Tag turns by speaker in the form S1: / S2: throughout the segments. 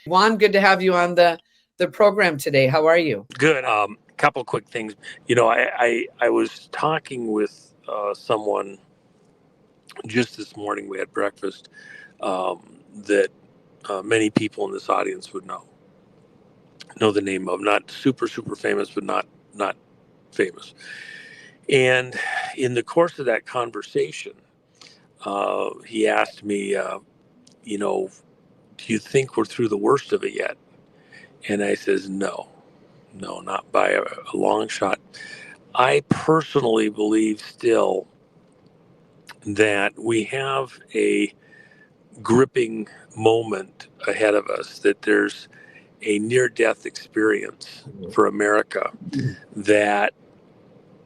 S1: Juan, good to have you on the program today. How are you?
S2: Good. Couple quick things. I was talking with someone just this morning. We had breakfast that many people in this audience would know the name of. Not super famous, but not famous. And in the course of that conversation, he asked me, do you think we're through the worst of it yet? And I says, no, not by a long shot. I personally believe still that we have a gripping moment ahead of us, that there's a near death experience for America, that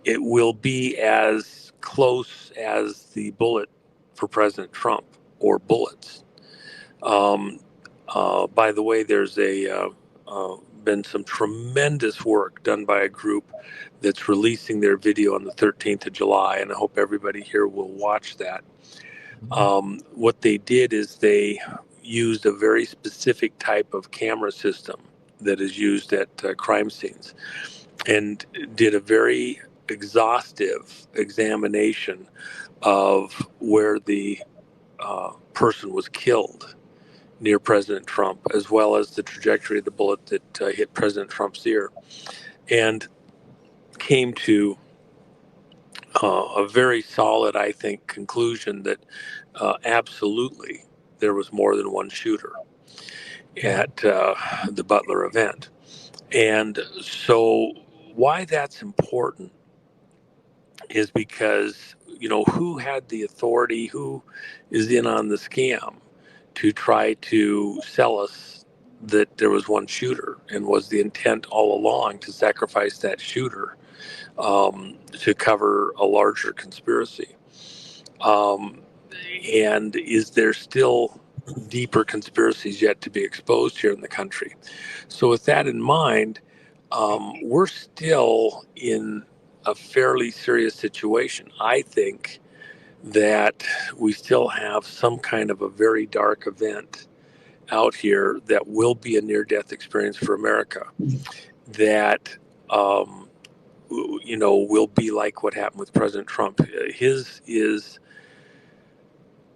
S2: it will be as close as the bullet for President Trump or bullets. By the way, there's been some tremendous work done by a group that's releasing their video on the 13th of July, and I hope everybody here will watch that. What they did is they used a very specific type of camera system that is used at crime scenes, and did a very exhaustive examination of where the person was killed near President Trump, as well as the trajectory of the bullet that hit President Trump's ear, and came to a very solid, I think, conclusion that absolutely there was more than one shooter at the Butler event. And so, why that's important is because, who had the authority, who is in on the scam to try to sell us that there was one shooter, and was the intent all along to sacrifice that shooter to cover a larger conspiracy? Um, and is there still deeper conspiracies yet to be exposed here in the country? So, with that in mind, we're still in a fairly serious situation. I think that we still have some kind of a very dark event out here that will be a near death experience for America, that will be like what happened with President Trump. His is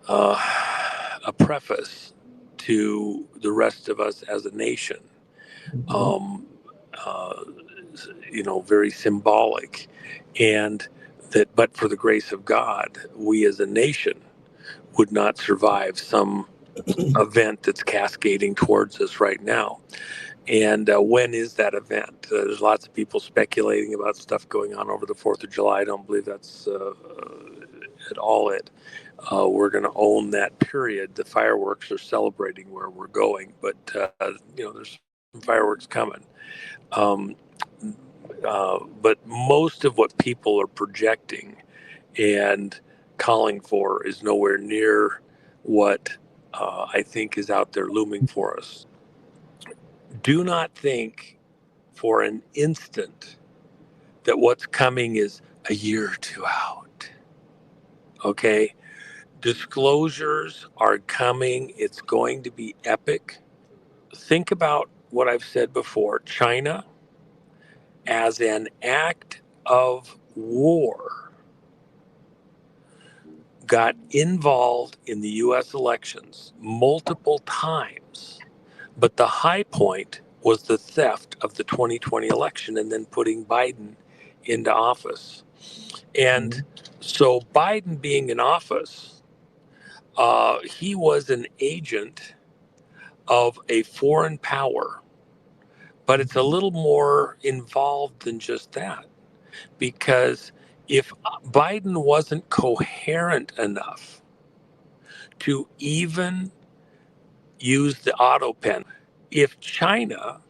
S2: a preface to the rest of us as a nation. Um, uh, Very symbolic, and that, but for the grace of God, we as a nation would not survive some event that's cascading towards us right now. And when is that event? There's lots of people speculating about stuff going on over the 4th of July. I don't believe that's at all it. We're going to own that period. The fireworks are celebrating where we're going, but there's some fireworks coming. Um, but most of what people are projecting and calling for is nowhere near what I think is out there looming for us. Do not think for an instant that what's coming is a year or two out. Okay? Disclosures are coming. It's going to be epic. Think about what I've said before. China, as an act of war, got involved in the US elections multiple times. But the high point was the theft of the 2020 election and then putting Biden into office. And so, Biden being in office, he was an agent of a foreign power. But it's a little more involved than just that, because if Biden wasn't coherent enough to even use the auto pen, if China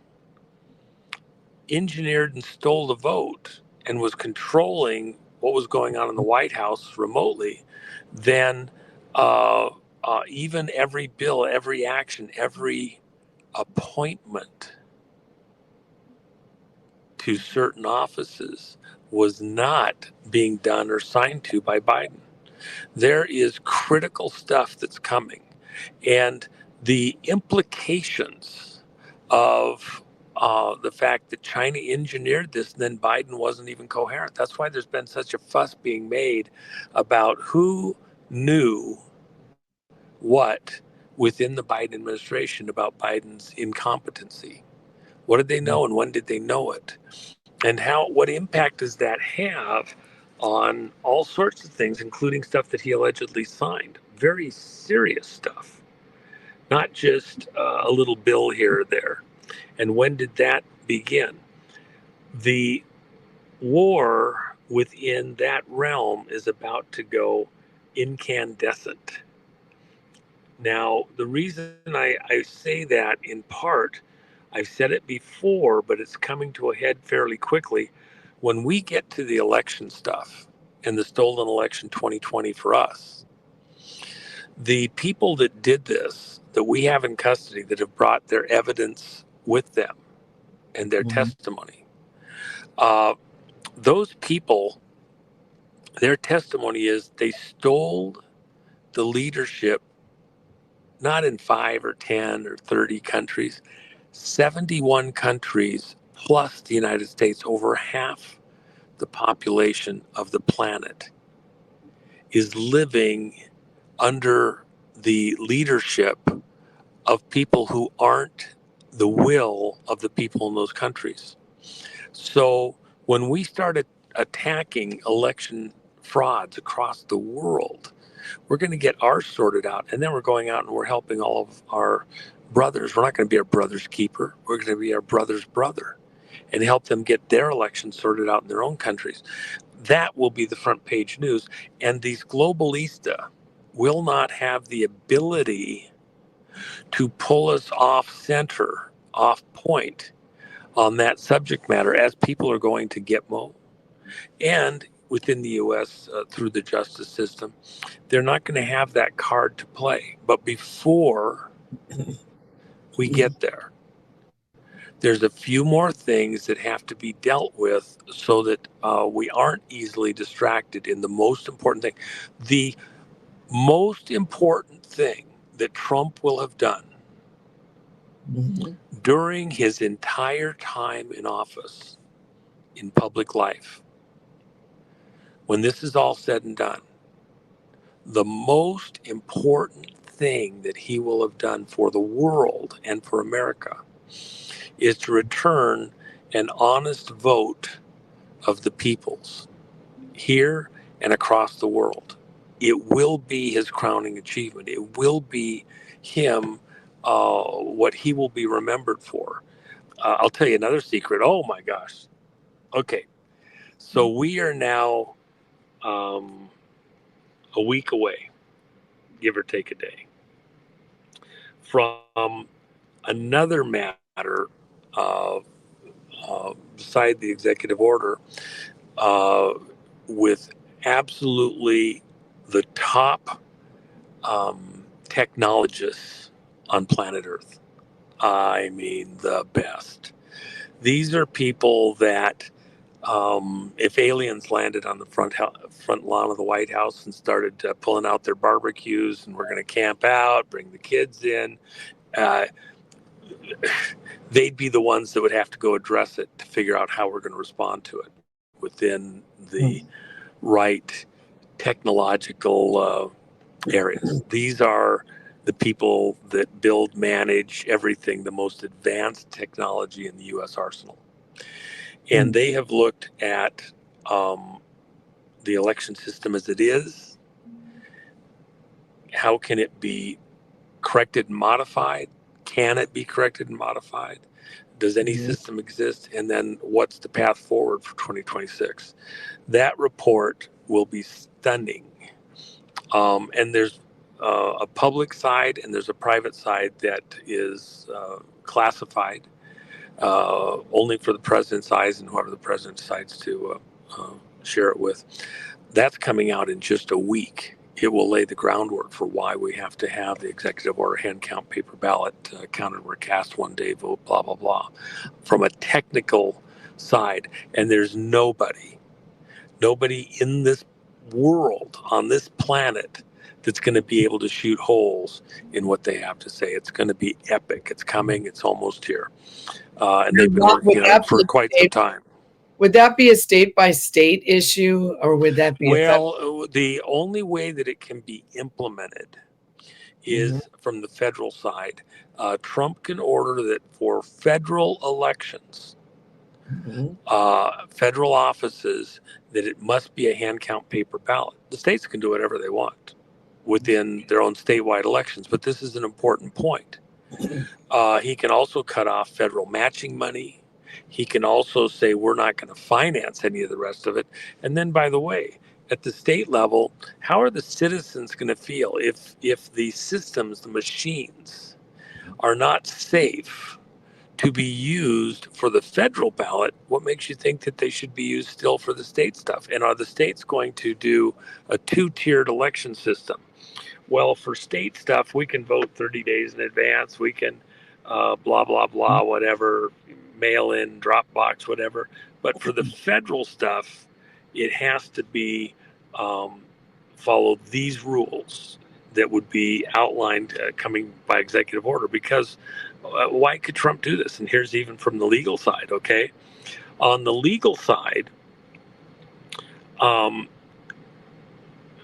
S2: engineered and stole the vote and was controlling what was going on in the White House remotely, then even every bill, every action, every appointment to certain offices was not being done or signed to by Biden. There is critical stuff that's coming. And the implications of the fact that China engineered this and then Biden wasn't even coherent. That's why there's been such a fuss being made about who knew what within the Biden administration about Biden's incompetency. What did they know and when did they know it? And what impact does that have on all sorts of things, including stuff that he allegedly signed? Very serious stuff, not just a little bill here or there. And when did that begin? The war within that realm is about to go incandescent. Now, the reason I say that in part, I've said it before, but it's coming to a head fairly quickly. When we get to the election stuff and the stolen election 2020 for us, the people that did this, that we have in custody, that have brought their evidence with them and their testimony, those people, their testimony is they stole the leadership not in 5 or 10 or 30 countries, 71 countries plus the United States. Over half the population of the planet is living under the leadership of people who aren't the will of the people in those countries. So when we started attacking election frauds across the world, we're going to get ours sorted out, and then we're going out and we're helping all of our brothers. We're not going to be our brother's keeper. We're going to be our brother's brother and help them get their elections sorted out in their own countries. That will be the front page news. And these globalista will not have the ability to pull us off center, off point on that subject matter, as people are going to Gitmo and within the U.S. Through the justice system. They're not going to have that card to play. But before we get there, there's a few more things that have to be dealt with so that we aren't easily distracted in the most important thing. The most important thing that Trump will have done during his entire time in office, in public life, when this is all said and done, the most important thing that he will have done for the world and for America is to return an honest vote of the peoples here and across the world. It will be his crowning achievement. It will be him, what he will be remembered for. I'll tell you another secret. Oh my gosh. Okay. So we are now a week away, give or take a day, from another matter beside the executive order with absolutely the top technologists on planet Earth. I mean, the best. These are people that, if aliens landed on the front lawn of the White House and started pulling out their barbecues and we're going to camp out, bring the kids in, they'd be the ones that would have to go address it to figure out how we're going to respond to it within the right technological areas. These are the people that build, manage everything, the most advanced technology in the U.S. arsenal. And they have looked at the election system as it is. How can it be corrected and modified? Can it be corrected and modified? Does any system exist? And then what's the path forward for 2026? That report will be stunning. And there's a public side and there's a private side that is classified only for the president's eyes and whoever the president decides to share it with. That's coming out in just a week. It will lay the groundwork for why we have to have the executive order, hand count, paper ballot, counted where cast, one day vote, blah, blah, blah, from a technical side. And there's nobody in this world, on this planet, that's going to be able to shoot holes in what they have to say. It's going to be epic. It's coming. It's almost here. And they've been
S1: Would
S2: working on it for quite some time.
S1: Would that be a state by state issue, or would that be
S2: well, the only way that it can be implemented is from the federal side. Trump can order that for federal elections, federal offices, that it must be a hand count paper ballot. The states can do whatever they want within their own statewide elections, but this is an important point. He can also cut off federal matching money. He can also say we're not going to finance any of the rest of it. And then, by the way, at the state level, how are the citizens going to feel if the systems, the machines, are not safe to be used for the federal ballot? What makes you think that they should be used still for the state stuff? And are the states going to do a two-tiered election system? Well, for state stuff, we can vote 30 days in advance. We can blah, blah, blah, whatever, mail in, drop box, whatever. But for the federal stuff, it has to be follow these rules that would be outlined coming by executive order. Because why could Trump do this? And here's even from the legal side, okay? On the legal side,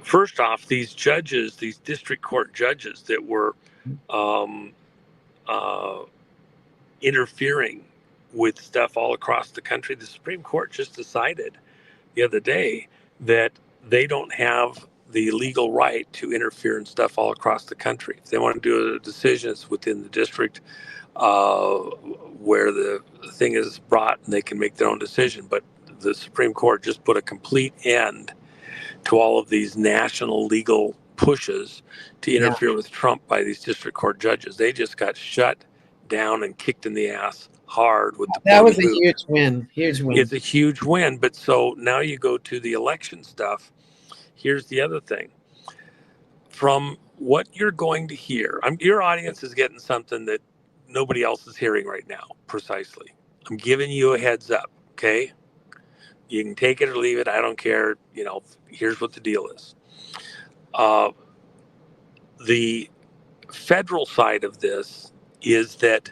S2: first off, these judges, these district court judges that were interfering with stuff all across the country, the Supreme Court just decided the other day that they don't have the legal right to interfere in stuff all across the country. If they want to do a decision, it's within the district where the thing is brought, and they can make their own decision. But the Supreme Court just put a complete end to all of these national legal pushes to interfere with Trump by these district court judges. They just got shut down and kicked in the ass hard with the
S1: that was a huge win. Huge win.
S2: It's a huge win. But so now you go to the election stuff. Here's the other thing. From what you're going to hear, your audience is getting something that nobody else is hearing right now, precisely. I'm giving you a heads up, okay? You can take it or leave it. I don't care. Here's what the deal is. The federal side of this is that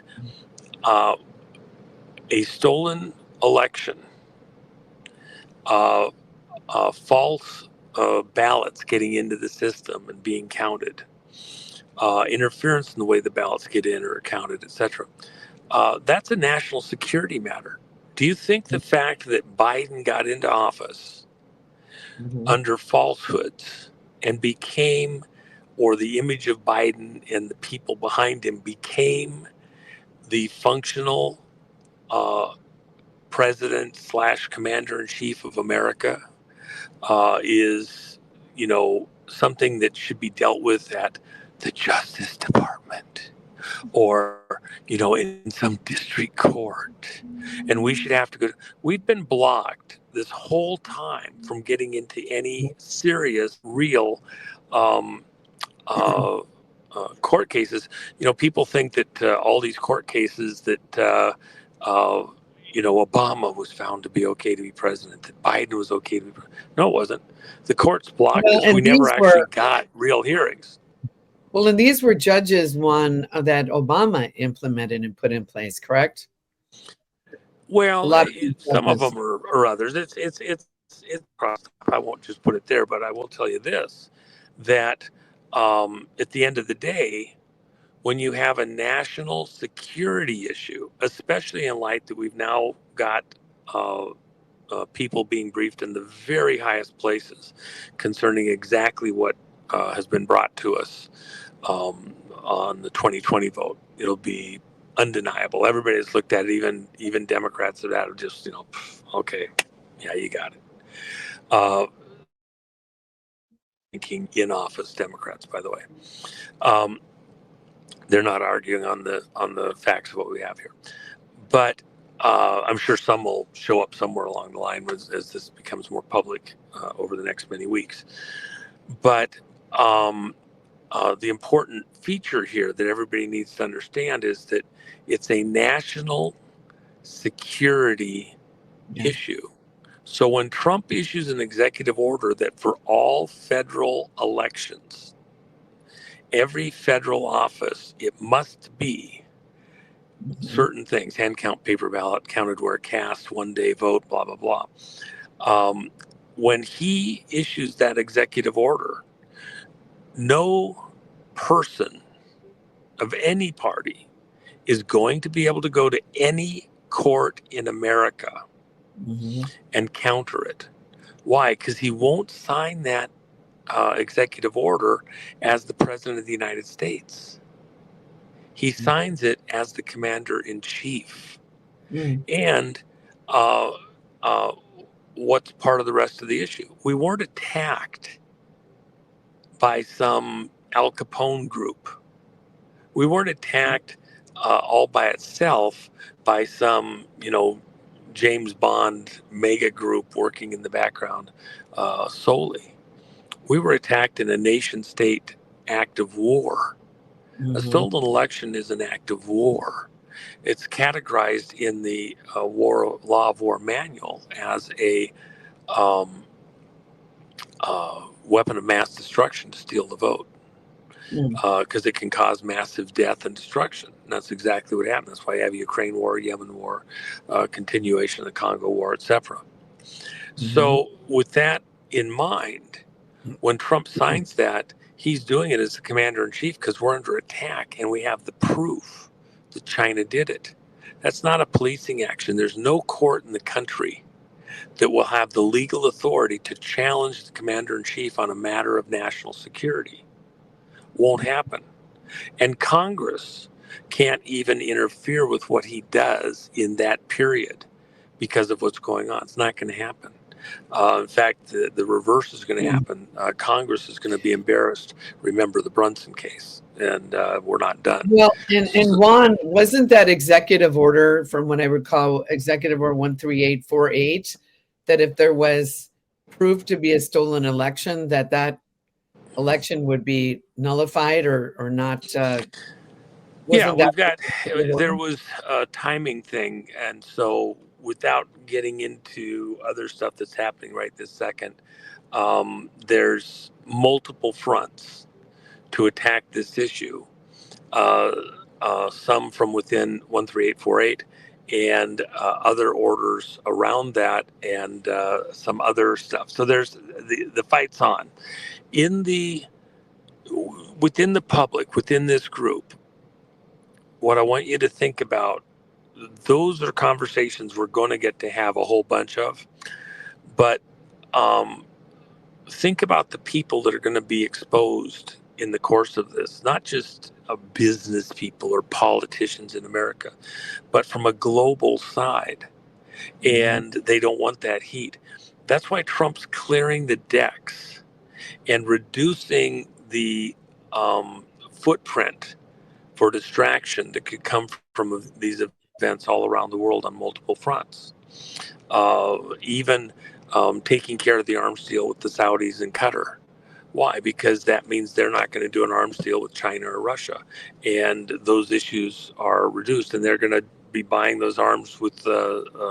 S2: a stolen election, false ballots getting into the system and being counted, interference in the way the ballots get in or counted, etc. That's a national security matter. Do you think the fact that Biden got into office under falsehoods and became, or the image of Biden and the people behind him became the functional president / commander in chief of America, is, something that should be dealt with at the Justice Department or, in some district court? And we should have to go. We've been blocked this whole time from getting into any serious, real court cases. People think that all these court cases that, Obama was found to be okay to be president, that Biden was okay to be president. No, it wasn't. The courts blocked us. We never actually got real hearings.
S1: Well, and these were judges, one that Obama implemented and put in place, correct?
S2: Well, some of them or others. It's I won't just put it there, but I will tell you this: that at the end of the day, when you have a national security issue, especially in light that we've now got people being briefed in the very highest places concerning exactly what has been brought to us on the 2020 vote, it'll be undeniable. Everybody has looked at it, even Democrats have just, okay, yeah, you got it. Thinking in office Democrats, by the way. They're not arguing on the facts of what we have here, but I'm sure some will show up somewhere along the line as this becomes more public over the next many weeks. But the important feature here that everybody needs to understand is that it's a national security issue. So when Trump issues an executive order that for all federal elections, every federal office, it must be
S1: Mhm.
S2: certain things: hand count, paper ballot, counted where cast, 1 day vote, blah, blah, blah. Um, when he issues that executive order, no person of any party is going to be able to go to any court in America
S1: Mhm.
S2: and counter it. Why? Because he won't sign that executive order as the President of the United States. He signs it as the Commander in Chief.
S1: Mhm.
S2: And uh, uh, what's part of the rest of the issue? We weren't attacked by some Al Capone group. We weren't attacked all by itself by some, James Bond mega group working in the background solely. We were attacked in a nation state act of war. A
S1: Mhm.
S2: stolen election is an act of war. It's categorized in the war law of war manual as a um, weapon of mass destruction to steal the vote,
S1: Mhm.
S2: because it can cause massive death and destruction. And that's exactly what happened. That's why you have Ukraine war, Yemen war, continuation of the Congo war, etc.
S1: Mhm.
S2: So with that in mind, when Trump signs that, he's doing it as the commander in chief because we're under attack and we have the proof that China did it. That's not a policing action. There's no court in the country that will have the legal authority to challenge the commander in chief on a matter of national security. Won't happen. And Congress can't even interfere with what he does in that period because of what's going on. It's not going to happen. In fact, the reverse is going to
S1: Mhm.
S2: happen. Congress is going to be embarrassed. Remember the Brunson case, and we're not done.
S1: Well, and
S2: So,
S1: Juan, wasn't that executive order from what I recall, Executive Order 13848, that if there was proved to be a stolen election, that election would be nullified or not?
S2: yeah,
S1: Wasn't that
S2: we've got,
S1: the executive order?
S2: there was a timing thing. And so, without getting into other stuff that's happening right this second, there's multiple fronts to attack this issue. Uh, some from within 13848 and other orders around that, and some other stuff. So there's the fight's on in the within the public, within this group. What I want you to think about, those are conversations we're going to get to have a whole bunch of, but um, think about the people that are going to be exposed in the course of this, not just business people or politicians in America, but from a global side.
S1: Mhm.
S2: And they don't want that heat. That's why Trump's clearing the decks and reducing the footprint for distraction that could come from these events all around the world on multiple fronts. Even taking care of the arms deal with the Saudis and Qatar. Why? Because that means they're not going to do an arms deal with China or Russia. And those issues are reduced, and they're going to be buying those arms with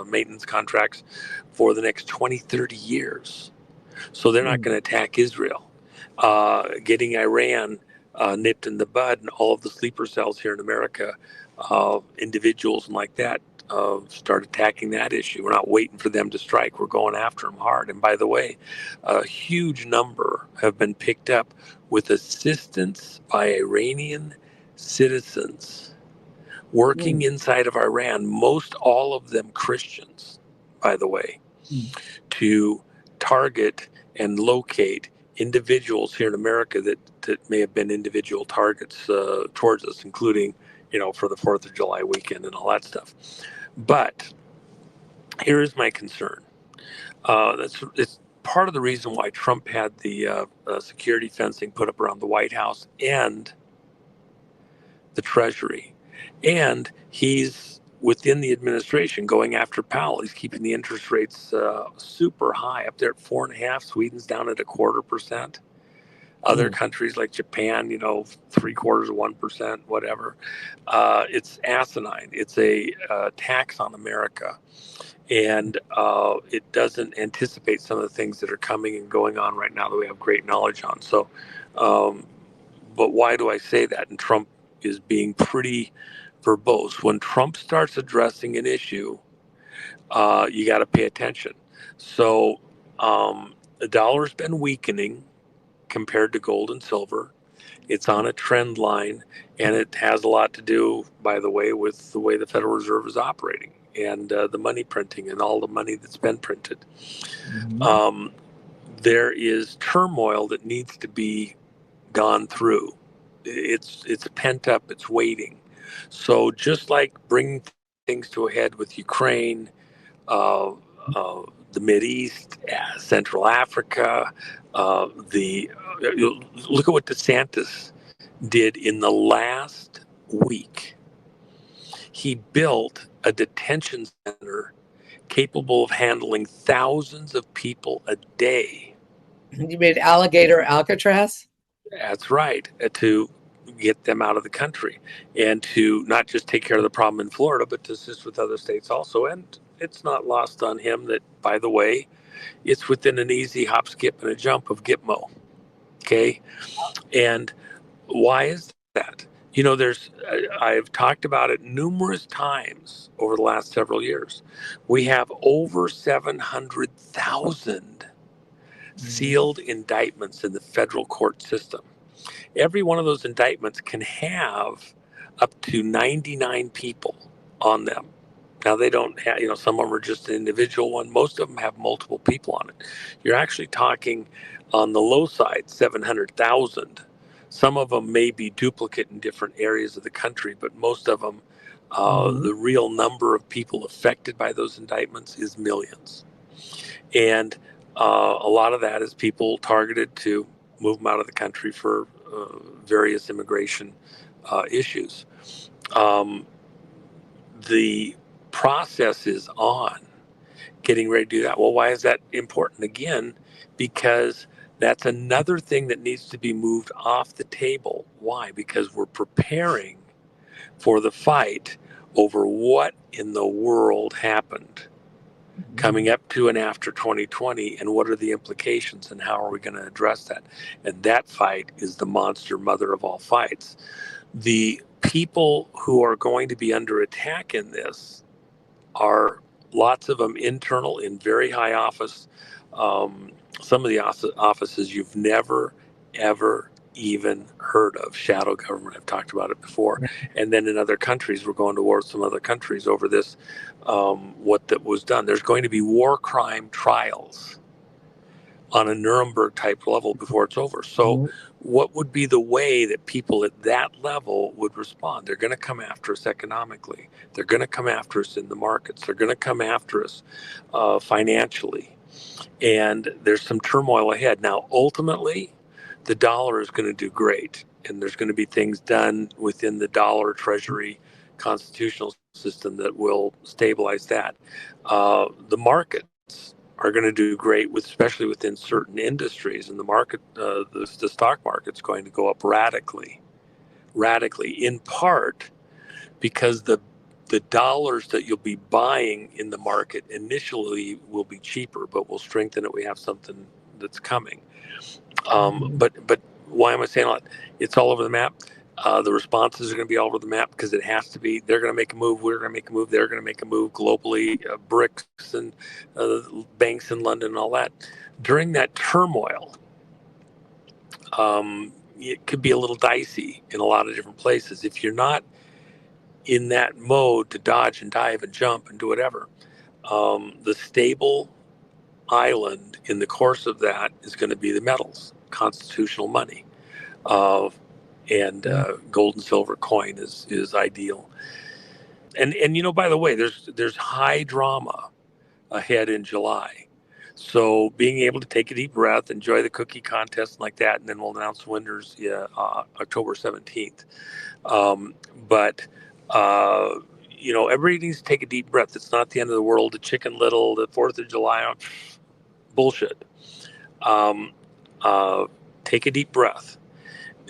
S2: maintenance contracts for the next 20, 30 years. So they're not
S1: Mhm.
S2: going to attack Israel. Getting Iran nipped in the bud, and all of the sleeper cells here in America, individuals and like that, start attacking that issue. We're not waiting for them to strike. We're going after them hard. And by the way, a huge number have been picked up with assistance by Iranian citizens working
S1: Mhm.
S2: inside of Iran, most all of them Christians, by the way, to target and locate individuals here in America that may have been individual targets towards us, including, for the 4th of July weekend and all that stuff. But here is my concern. It's part of the reason why Trump had the security fencing put up around the White House and the Treasury. And he's within the administration going after Powell. He's keeping the interest rates super high, up there at 4.5. Sweden's down at 0.25%. Other
S1: Mhm.
S2: countries like Japan, 0.75%, whatever. It's asinine. It's a tax on America. And it doesn't anticipate some of the things that are coming and going on right now that we have great knowledge on. So, But why do I say that? And Trump is being pretty verbose. When Trump starts addressing an issue, you got to pay attention. So the dollar's been weakening compared to gold and silver. It's on a trend line, and it has a lot to do, by the way, with the way the Federal Reserve is operating and the money printing and all the money that's been printed. There is turmoil that needs to be gone through. It's pent up. It's waiting. So just like bringing things to a head with Ukraine, uh, the Mid East, Central Africa, look at what DeSantis did in the last week. He built a detention center capable of handling thousands of people a day.
S1: You made alligator Alcatraz?
S2: That's right, to get them out of the country and to not just take care of the problem in Florida, but to assist with other states also. And it's not lost on him that, by the way, it's within an easy hop, skip, and a jump of Gitmo. Okay. And why is that? I've talked about it numerous times over the last several years. We have over 700,000 sealed indictments in the federal court system. Every one of those indictments can have up to 99 people on them. Now, they don't have, some of them are just an individual one. Most of them have multiple people on it. You're actually talking on the low side, 700,000. Some of them may be duplicate in different areas of the country, but most of them, the real number of people affected by those indictments is millions. And a lot of that is people targeted to move them out of the country for various immigration issues. The process is on getting ready to do that. Well, why is that important? Again, because that's another thing that needs to be moved off the table. Why? Because we're preparing for the fight over what in the world happened coming up to and after 2020, and what are the implications and how are we going to address that? And that fight is the monster mother of all fights. The people who are going to be under attack in this are lots of them internal in very high office. Some of the offices you've never, ever even heard of. Shadow government, I've talked about it before. And then in other countries, we're going to war with some other countries over this, what that was done. There's going to be war crime trials on a Nuremberg type level before it's over. So what would be the way that people at that level would respond? They're going to come after us economically. They're going to come after us in the markets. They're going to come after us financially. And there's some turmoil ahead. Now, ultimately, the dollar is going to do great. And there's going to be things done within the dollar treasury constitutional system that will stabilize that. The markets are going to do great, especially within certain industries. And the market, the stock market's going to go up radically, in part because the dollars that you'll be buying in the market initially will be cheaper, but will strengthen it. We have something that's coming. But why am I saying all that? It's all over the map. The responses are going to be all over the map because it has to be. They're going to make a move. We're going to make a move. They're going to make a move globally. BRICS and banks in London and all that. During that turmoil, it could be a little dicey in a lot of different places. If you're not in that mode to dodge and dive and jump and do whatever, the stable island in the course of that is going to be the metals, constitutional money, and gold and silver coin is ideal. And by the way, there's high drama ahead in July. So being able to take a deep breath, enjoy the cookie contest like that, and then we'll announce winners October 17th. But everybody needs to take a deep breath. It's not the end of the world. The Chicken Little, the 4th of July, bullshit. Take a deep breath.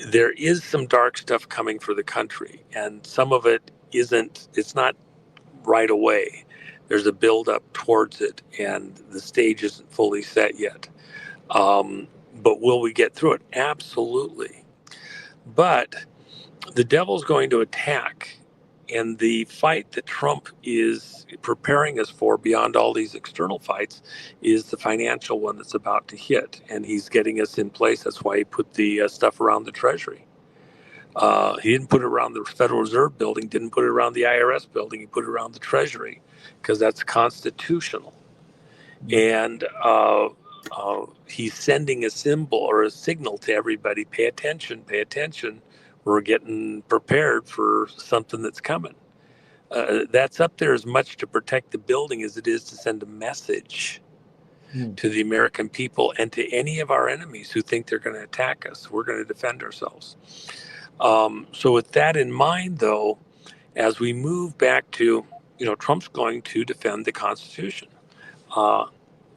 S2: There is some dark stuff coming for the country, and some of it it's not right away. There's a build up towards it, and the stage isn't fully set yet. But will we get through it? Absolutely. But the devil's going to attack. And the fight that Trump is preparing us for beyond all these external fights is the financial one that's about to hit. And he's getting us in place. That's why he put the stuff around the Treasury. He didn't put it around the Federal Reserve building, didn't put it around the IRS building. He put it around the Treasury because that's constitutional. And he's sending a symbol or a signal to everybody: pay attention, pay attention. We're getting prepared for something that's coming. That's up there as much to protect the building as it is to send a message to the American people and to any of our enemies who think they're going to attack us. We're going to defend ourselves. So with that in mind, though, as we move back to, Trump's going to defend the Constitution.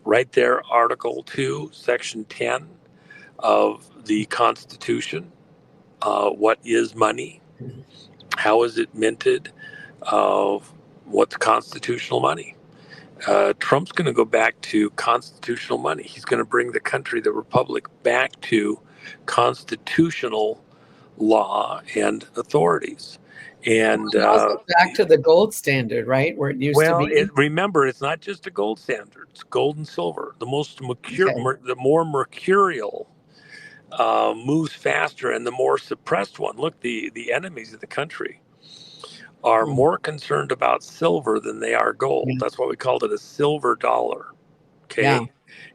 S2: Right there, Article 2, Section 10 of the Constitution. What is money? How is it minted? What's constitutional money? Trump's going to go back to constitutional money. He's going to bring the country, the republic, back to constitutional law and authorities. And
S1: also back to the gold standard, right, where it used to be.
S2: remember, it's not just a gold standard; it's gold and silver. The the more mercurial moves faster, and the more suppressed one. Look, the enemies of the country are more concerned about silver than they are gold. That's why we called it a silver dollar. Okay,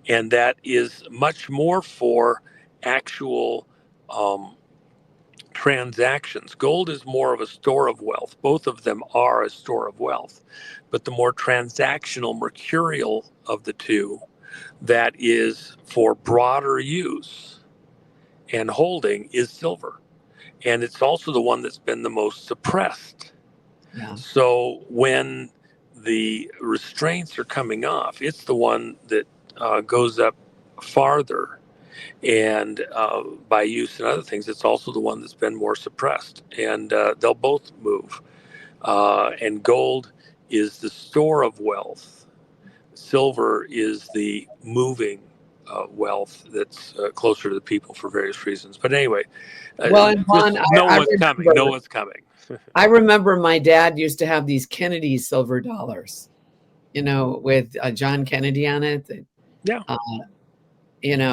S2: and that is much more for actual transactions. Gold is more of a store of wealth. Both of them are a store of wealth. But the more transactional, mercurial of the two, that is for broader use and holding, is silver. And it's also the one that's been the most suppressed. So when the restraints are coming off, it's the one that goes up farther. And by use and other things, it's also the one that's been more suppressed. And they'll both move. And gold is the store of wealth. Silver is the moving wealth that's closer to the people for various reasons. But anyway,
S1: well, and Juan,
S2: know what's coming. Know what's coming.
S1: I remember my dad used to have these Kennedy silver dollars, with John Kennedy on it.
S2: Yeah.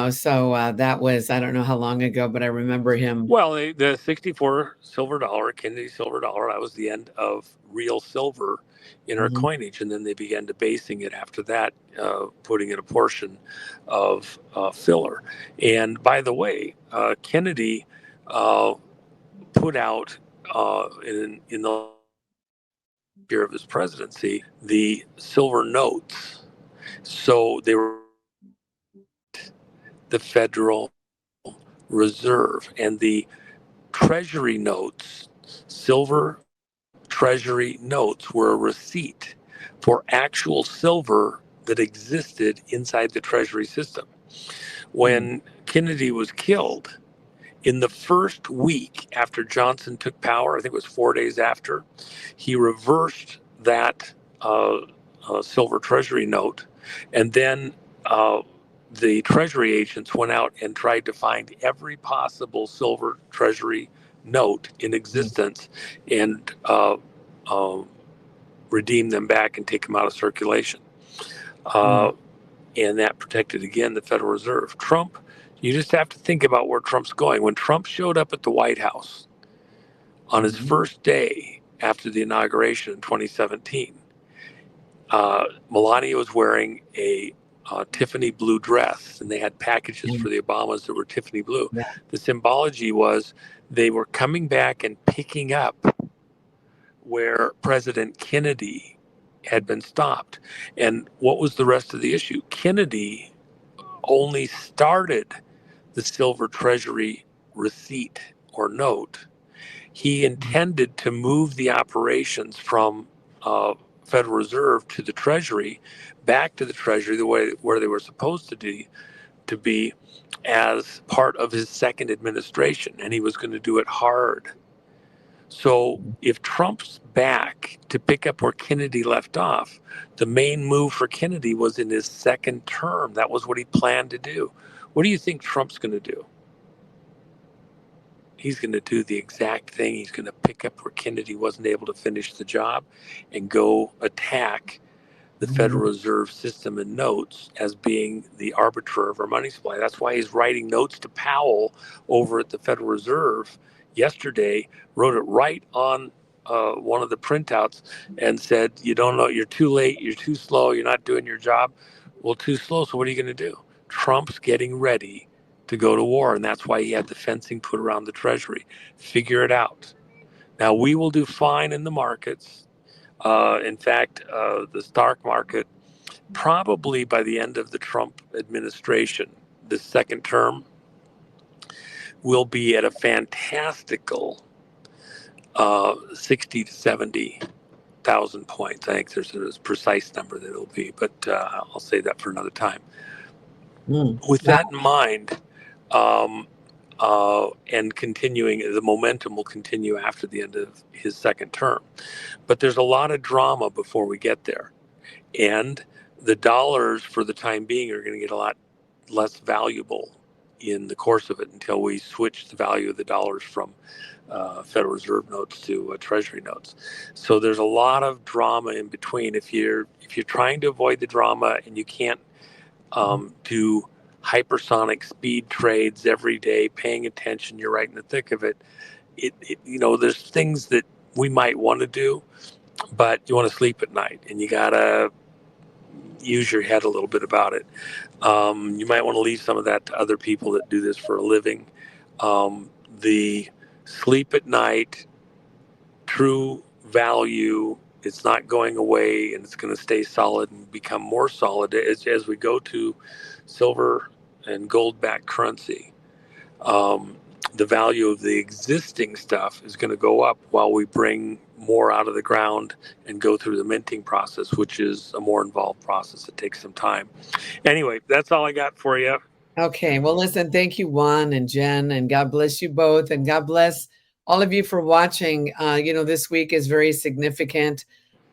S1: So that was, I don't know how long ago, but I remember him.
S2: Well, the 64 silver dollar, Kennedy silver dollar, that was the end of real silver in our coinage. And then they began debasing it after that, putting in a portion of filler. And by the way, Kennedy put out in the year of his presidency the silver notes. So they were the Federal Reserve, and the Treasury notes, silver Treasury notes, were a receipt for actual silver that existed inside the Treasury system. When Kennedy was killed, in the first week after Johnson took power, I think it was 4 days after, he reversed that silver Treasury note, and then the Treasury agents went out and tried to find every possible silver Treasury note in existence and redeem them back and take them out of circulation. And that protected, again, the Federal Reserve. Trump, you just have to think about where Trump's going. When Trump showed up at the White House on his first day after the inauguration in 2017, Melania was wearing a Tiffany blue dress, and they had packages for the Obamas that were Tiffany blue. The symbology was they were coming back and picking up where President Kennedy had been stopped. And what was the rest of the issue? Kennedy only started the silver Treasury receipt or note. He intended to move the operations from Federal Reserve to the Treasury, back to the Treasury the way where they were supposed to be as part of his second administration, and he was going to do it hard. So if Trump's back to pick up where Kennedy left off, the main move for Kennedy was in his second term. That was what he planned to do. What do you think Trump's going to do? he's going to do the exact thing. He's going to pick up where Kennedy wasn't able to finish the job and go attack the Federal Reserve System and notes as being the arbiter of our money supply. That's why he's writing notes to Powell over at the Federal Reserve yesterday, wrote it right on one of the printouts and said, you don't know, you're too late, you're too slow, you're not doing your job. Well, too slow, so what are you going to do? Trump's getting ready to go to war, and that's why he had the fencing put around the Treasury. Figure it out. Now, we will do fine in the markets. In fact, the stock market, probably by the end of the Trump administration, this second term, will be at a fantastical 60 to 70,000 points. I think there's a precise number that it'll be, but I'll say that for another time. With that in mind, and continuing, the momentum will continue after the end of his second term. But there's a lot of drama before we get there. And the dollars, for the time being, are going to get a lot less valuable in the course of it until we switch the value of the dollars from Federal Reserve notes to Treasury notes. So there's a lot of drama in between. If you're trying to avoid the drama and you can't do hypersonic speed trades every day, paying attention, you're right in the thick of it. There's things that we might want to do, but you want to sleep at night, and you gotta use your head a little bit about it. You might want to leave some of that to other people that do this for a living. The sleep at night, true value, it's not going away, and it's going to stay solid and become more solid as we go to silver and gold-backed currency. The value of the existing stuff is going to go up while we bring more out of the ground and go through the minting process, which is a more involved process. It takes some time. Anyway, that's all I got for you.
S1: Okay. Well, listen, thank you, Juan and Jen, and God bless you both. And God bless all of you for watching. This week is very significant.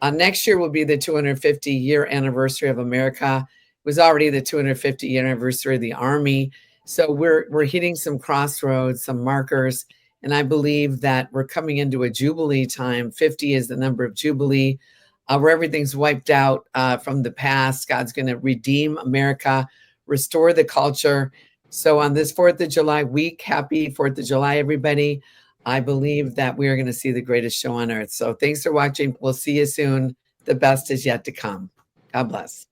S1: Next year will be the 250-year anniversary of America. It was already the 250-year anniversary of the Army. So we're hitting some crossroads, some markers. And I believe that we're coming into a Jubilee time. 50 is the number of Jubilee, where everything's wiped out from the past. God's going to redeem America, restore the culture. So on this 4th of July week, happy 4th of July, everybody. I believe that we are going to see the greatest show on earth. So thanks for watching. We'll see you soon. The best is yet to come. God bless.